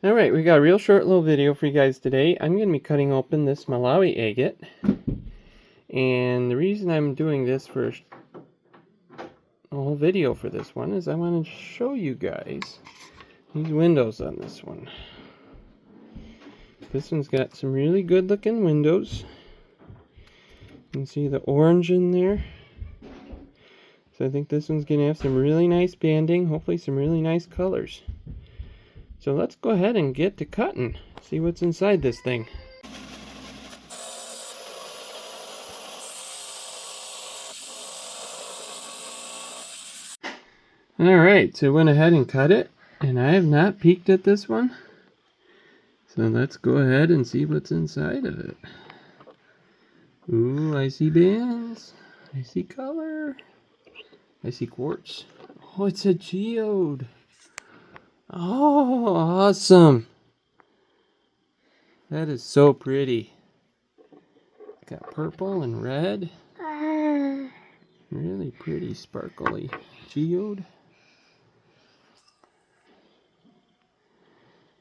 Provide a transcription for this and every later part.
Alright, we got a real short little video for you guys today. I'm going to be cutting open this Malawi agate. And the reason I'm doing this for a whole video for this one is I want to show you guys these windows on this one. This one's got some really good looking windows. You can see the orange in there. So I think this one's going to have some really nice banding, hopefully some really nice colors. So let's go ahead and get to cutting. See what's inside this thing. Alright, so I went ahead and cut it. And I have not peeked at this one. So let's go ahead and see what's inside of it. Ooh, I see bands. I see color. I see quartz. Oh, it's a geode. Oh, awesome. That is so pretty. Got purple and red. Really pretty sparkly geode.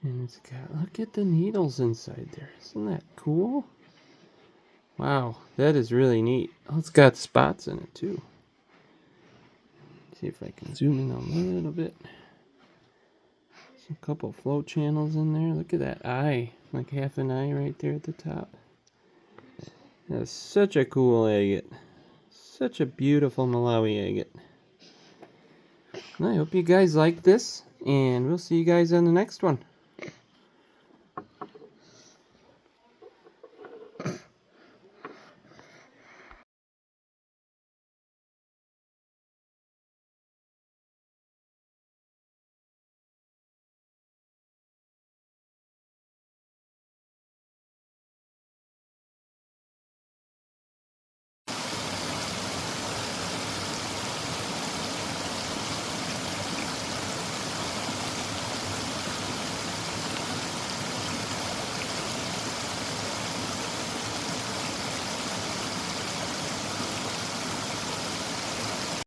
And it's got, look at the needles inside there. Isn't that cool? Wow, that is really neat. Oh, it's got spots in it too. See if I can zoom in a little bit. A couple flow channels in there. Look at that eye, like half an eye right there at the top. That's such a cool agate. Such a beautiful Malawi agate. I hope you guys like this, and we'll see you guys on the next one.